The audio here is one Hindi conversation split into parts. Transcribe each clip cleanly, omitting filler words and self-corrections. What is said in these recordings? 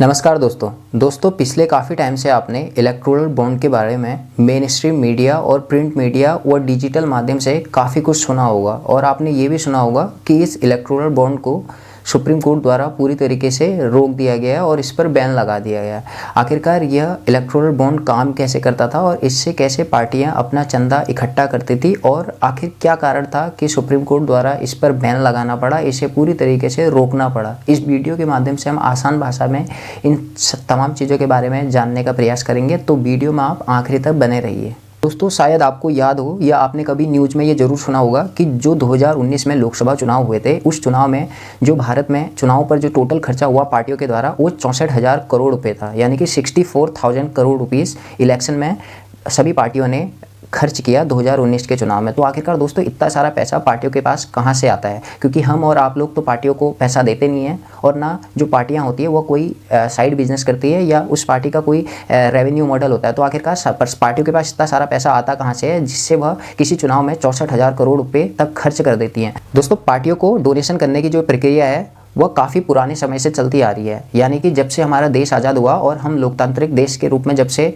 नमस्कार दोस्तों पिछले काफ़ी टाइम से आपने इलेक्टोरल बॉन्ड के बारे में मेन स्ट्रीम मीडिया और प्रिंट मीडिया और डिजिटल माध्यम से काफ़ी कुछ सुना होगा और आपने ये भी सुना होगा कि इस इलेक्टोरल बॉन्ड को सुप्रीम कोर्ट द्वारा पूरी तरीके से रोक दिया गया और इस पर बैन लगा दिया गया। आखिरकार यह इलेक्टोरल बॉन्ड काम कैसे करता था और इससे कैसे पार्टियां अपना चंदा इकट्ठा करती थी और आखिर क्या कारण था कि सुप्रीम कोर्ट द्वारा इस पर बैन लगाना पड़ा, इसे पूरी तरीके से रोकना पड़ा। इस वीडियो के माध्यम से हम आसान भाषा में इन तमाम चीज़ों के बारे में जानने का प्रयास करेंगे, तो वीडियो में आप आखिरी तक बने रहिए। दोस्तों शायद आपको याद हो या आपने कभी न्यूज़ में ये ज़रूर सुना होगा कि जो 2019 में लोकसभा चुनाव हुए थे, उस चुनाव में जो भारत में चुनाव पर जो टोटल खर्चा हुआ पार्टियों के द्वारा वो 64,000 करोड़ रुपए था, यानी कि 64,000 करोड़ रुपीस इलेक्शन में सभी पार्टियों ने खर्च किया 2019 के चुनाव में। तो आखिरकार दोस्तों इतना सारा पैसा पार्टियों के पास कहाँ से आता है, क्योंकि हम और आप लोग तो पार्टियों को पैसा देते नहीं हैं और ना जो पार्टियां होती है वो कोई साइड बिजनेस करती है या उस पार्टी का कोई रेवेन्यू मॉडल होता है। तो आखिरकार पार्टियों के पास इतना सारा पैसा आता कहाँ से है जिससे वह किसी चुनाव में 64,000 करोड़ रुपये तक खर्च कर देती हैं। दोस्तों पार्टियों को डोनेशन करने की जो प्रक्रिया है वह काफ़ी पुराने समय से चलती आ रही है, यानी कि जब से हमारा देश आज़ाद हुआ और हम लोकतांत्रिक देश के रूप में जब से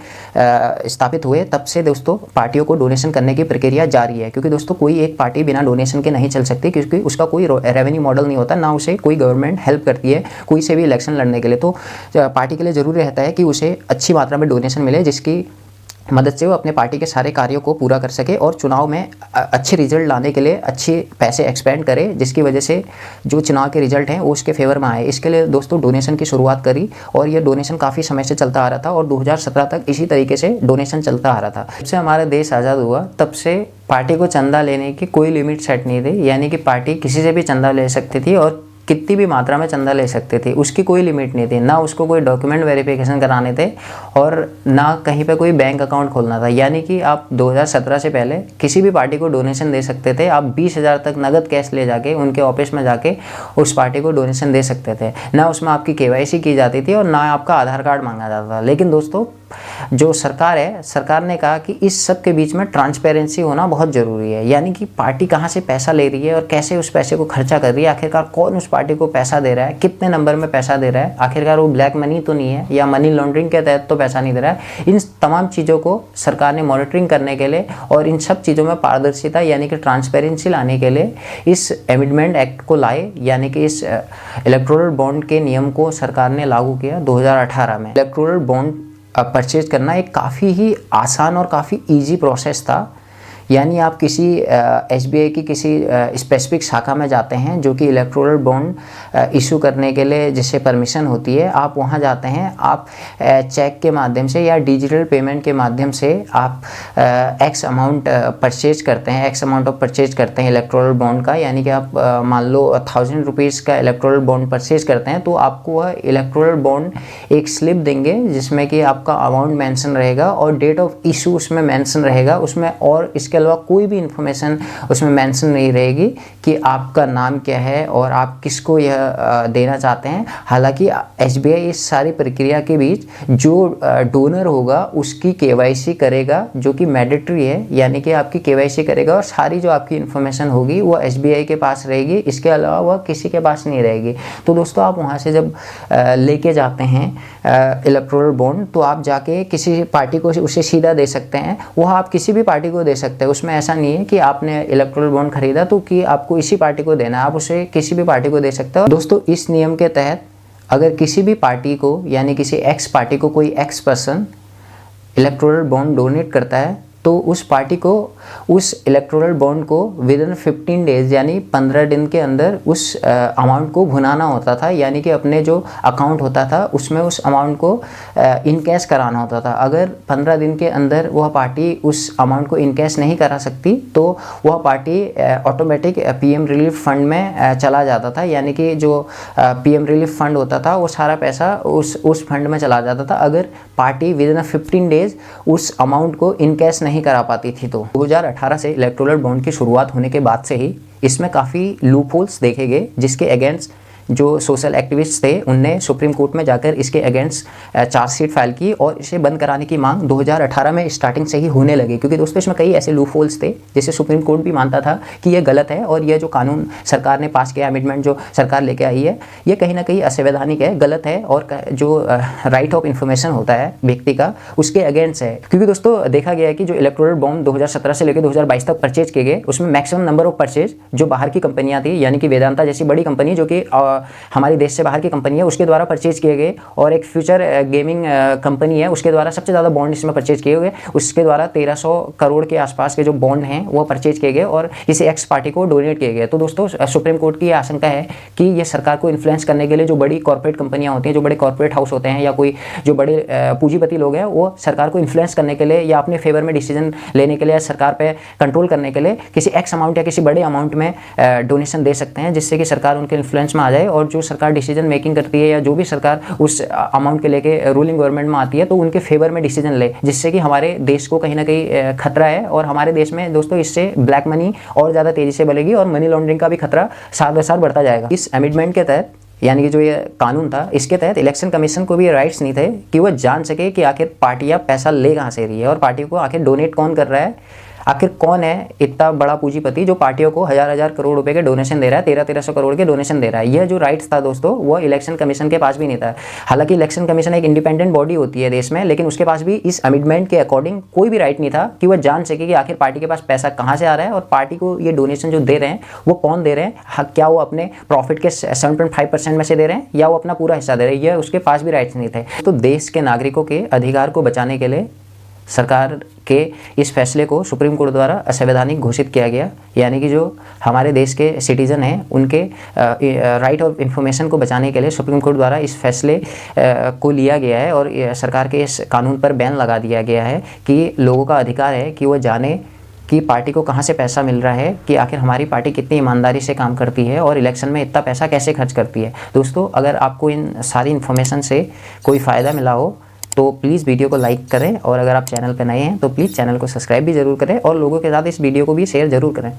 स्थापित हुए तब से दोस्तों पार्टियों को डोनेशन करने की प्रक्रिया जारी है। क्योंकि दोस्तों कोई एक पार्टी बिना डोनेशन के नहीं चल सकती, क्योंकि उसका कोई रेवेन्यू मॉडल नहीं होता, ना उसे कोई गवर्नमेंट हेल्प करती है कोई से भी इलेक्शन लड़ने के लिए। तो पार्टी के लिए ज़रूरी रहता है कि उसे अच्छी मात्रा में डोनेशन मिले जिसकी मदद से वो अपने पार्टी के सारे कार्यों को पूरा कर सके और चुनाव में अच्छे रिजल्ट लाने के लिए अच्छे पैसे एक्सपेंड करे, जिसकी वजह से जो चुनाव के रिजल्ट हैं वो उसके फेवर में आए। इसके लिए दोस्तों डोनेशन की शुरुआत करी और ये डोनेशन काफ़ी समय से चलता आ रहा था और 2017 तक इसी तरीके से डोनेशन चलता आ रहा था। जब से हमारा देश आज़ाद हुआ तब से पार्टी को चंदा लेने की कोई लिमिट सेट नहीं थी, यानी कि पार्टी किसी से भी चंदा ले सकती थी और कितनी भी मात्रा में चंदा ले सकते थे, उसकी कोई लिमिट नहीं थी। ना उसको कोई डॉक्यूमेंट वेरिफिकेशन कराने थे और ना कहीं पे कोई बैंक अकाउंट खोलना था, यानी कि आप 2017 से पहले किसी भी पार्टी को डोनेशन दे सकते थे। आप 20,000 तक नगद कैश ले जाके उनके ऑफिस में जाके उस पार्टी को डोनेशन दे सकते थे। ना उसमें आपकी KYC की जाती थी और ना आपका आधार कार्ड मांगा जाता था। लेकिन दोस्तों जो सरकार है, सरकार ने कहा कि इस सब के बीच में ट्रांसपेरेंसी होना बहुत ज़रूरी है, यानी कि पार्टी कहाँ से पैसा ले रही है और कैसे उस पैसे को खर्चा कर रही है, आखिरकार कौन उस पार्टी को पैसा दे रहा है, कितने नंबर में पैसा दे रहा है, आखिरकार वो ब्लैक मनी तो नहीं है या मनी लॉन्ड्रिंग के तहत तो पैसा नहीं दे रहा है। इन तमाम चीज़ों को सरकार ने मॉनिटरिंग करने के लिए और इन सब चीज़ों में पारदर्शिता यानी कि ट्रांसपेरेंसी लाने के लिए इस एमेंडमेंट एक्ट को लाए, यानी कि इस इलेक्टोरल बॉन्ड के नियम को सरकार ने लागू किया 2018 में। इलेक्टोरल बॉन्ड परचेज करना एक काफ़ी ही आसान और काफ़ी इजी प्रोसेस था, यानी आप किसी SBI की किसी स्पेसिफिक शाखा में जाते हैं जो कि इलेक्टोरल बॉन्ड इशू करने के लिए जिससे परमिशन होती है, आप वहां जाते हैं, आप चेक के माध्यम से या डिजिटल पेमेंट के माध्यम से आप एक्स अमाउंट परचेज करते हैं, एक्स अमाउंट ऑफ परचेज करते हैं इलेक्टोरल बॉन्ड का, यानी कि आप मान लो 1,000 रुपीज़ का इलेक्टोरल बॉन्ड परचेज करते हैं तो आपको वह इलेक्टोरल बॉन्ड एक स्लिप देंगे जिसमें कि आपका अमाउंट मेंशन रहेगा और डेट ऑफ इशू उसमें मेंशन रहेगा उसमें, और इसके अलावा कोई भी इंफॉर्मेशन उसमें मेंशन नहीं रहेगी कि आपका नाम क्या है और आप किसको यह देना चाहते हैं। हालांकि SBI इस सारी प्रक्रिया के बीच जो डोनर होगा उसकी KYC करेगा, जो कि मैंडेटरी है, यानी कि आपकी KYC करेगा और सारी जो आपकी इंफॉर्मेशन होगी वो SBI के पास रहेगी, इसके अलावा वह किसी के पास नहीं रहेगी। तो दोस्तों आप वहाँ से जब लेके जाते हैं इलेक्टोरल बॉन्ड तो आप जाके किसी पार्टी को उसे सीधा दे सकते हैं, वह आप किसी भी पार्टी को दे सकते हैं। उसमें ऐसा नहीं है कि आपने इलेक्टोरल बॉन्ड खरीदा तो कि आपको इसी पार्टी को देना है, आप उसे किसी भी पार्टी को दे सकते हो। दोस्तों इस नियम के तहत अगर किसी भी पार्टी को यानी किसी एक्स पार्टी को कोई x person electoral bond donate करता है तो उस पार्टी को उस इलेक्टोरल बॉन्ड को विदिन 15 डेज यानी 15 दिन के अंदर उस अमाउंट को भुनाना होता था, यानी कि अपने जो अकाउंट होता था उसमें उस अमाउंट को इन कैश कराना होता था। अगर 15 दिन के अंदर वह पार्टी उस अमाउंट को इन कैश नहीं करा सकती तो वह party automatic PM relief fund में चला जाता था, यानी कि जो PM रिलीफ फंड होता था वो सारा पैसा उस फंड में चला जाता था अगर पार्टी विदिन 15 डेज उस अमाउंट को इन कैश नहीं करा पाती थी। तो 2018 से इलेक्टोरल बॉन्ड की शुरुआत होने के बाद से ही इसमें काफ़ी लूपहोल्स देखे गए जिसके अगेंस्ट जो सोशल एक्टिविस्ट थे उनने सुप्रीम कोर्ट में जाकर इसके अगेंस्ट चार्जशीट फाइल की और इसे बंद कराने की मांग 2018 में स्टार्टिंग से ही होने लगी, क्योंकि दोस्तों इसमें कई ऐसे लूप होल्स थे जिसे सुप्रीम कोर्ट भी मानता था कि ये गलत है और ये जो कानून सरकार ने पास किया, अमेंडमेंट जो सरकार लेके आई है, ये कहीं ना कहीं असंवैधानिक है, गलत है और जो राइट ऑफ इंफॉर्मेशन होता है व्यक्ति का उसके अगेंस्ट है। क्योंकि दोस्तों देखा गया है कि जो इलेक्टोरल बॉन्ड 2017 से लेकर 2022 तक परचेज किए गए उसमें मैक्सिमम नंबर ऑफ परचेज जो बाहर की कंपनियां थी, यानी कि वेदांता जैसी बड़ी कंपनी जो कि हमारे देश से बाहर की कंपनी है उसके द्वारा परचेज किए गए, और एक फ्यूचर गेमिंग कंपनी है उसके द्वारा सबसे ज़्यादा बॉन्ड इसमें परचेज किए गए, उसके द्वारा 1300 करोड़ के आसपास के जो बॉन्ड हैं वो परचेज किए गए और इसे एक्स पार्टी को डोनेट किए गए। तो दोस्तों सुप्रीम कोर्ट की आशंका है कि ये सरकार को इन्फ्लुएंस करने के लिए जो बड़ी कॉर्पोरेट कंपनियां होती हैं, जो बड़े कॉर्पोरेट हाउस होते हैं या कोई जो बड़े पूंजीपति लोग हैं, वो सरकार को इन्फ्लुएंस करने के लिए या अपने फेवर में डिसीजन लेने के लिए, सरकार पे कंट्रोल करने के लिए किसी एक्स अमाउंट या किसी बड़े अमाउंट में डोनेशन दे सकते हैं, जिससे कि सरकार उनके इन्फ्लुएंस में आ जाए और जो सरकार डिसीजन मेकिंग करती है या जो भी सरकार उस अमाउंट के लेके रूलिंग गवर्नमेंट में आती है तो उनके फेवर में डिसीजन ले, जिससे कि हमारे देश को कहीं ना कहीं खतरा है और हमारे देश में दोस्तों इससे ब्लैक मनी और ज़्यादा तेजी से बढ़ेगी और मनी लॉन्ड्रिंग का भी खतरा साल ब साल बढ़ता जाएगा। इस अमेंडमेंट के तहत, यानी कि जो ये कानून था, इसके तहत इलेक्शन कमीशन को भी ये राइट्स नहीं थे कि वह जान सके कि आखिर पार्टियां पैसा ले कहाँ से रही है और पार्टी को आखिर डोनेट कौन कर रहा है, आखिर कौन है इतना बड़ा पूंजीपति जो पार्टियों को हजार करोड़ रुपए के डोनेशन दे रहा है, 1300 करोड़ के डोनेशन दे रहा है। यह जो राइट्स था दोस्तों वो इलेक्शन कमीशन के पास भी नहीं था। हालांकि इलेक्शन कमीशन एक इंडिपेंडेंट बॉडी होती है देश में, लेकिन उसके पास भी इस अमेंडमेंट के अकॉर्डिंग कोई भी राइट नहीं था कि वह जान सके कि आखिर पार्टी के पास पैसा कहाँ से आ रहा है और पार्टी को ये डोनेशन जो दे रहे हैं वो कौन दे रहे हैं, क्या वो अपने प्रॉफिट के 7.5% में से दे रहे हैं या वो अपना पूरा हिस्सा दे रहे हैं, यह उसके पास भी राइट्स नहीं थे। तो देश के नागरिकों के अधिकार को बचाने के लिए सरकार के इस फैसले को सुप्रीम कोर्ट द्वारा असंवैधानिक घोषित किया गया, यानी कि जो हमारे देश के सिटीजन हैं उनके राइट ऑफ इंफॉर्मेशन को बचाने के लिए सुप्रीम कोर्ट द्वारा इस फैसले को लिया गया है और सरकार के इस कानून पर बैन लगा दिया गया है कि लोगों का अधिकार है कि वह जाने कि पार्टी को कहाँ से पैसा मिल रहा है, कि आखिर हमारी पार्टी कितनी ईमानदारी से काम करती है और इलेक्शन में इतना पैसा कैसे खर्च करती है। दोस्तों अगर आपको इन सारी इन्फॉर्मेशन से कोई फ़ायदा मिला हो तो प्लीज़ वीडियो को लाइक करें और अगर आप चैनल पर नए हैं तो प्लीज़ चैनल को सब्सक्राइब भी ज़रूर करें और लोगों के साथ इस वीडियो को भी शेयर ज़रूर करें।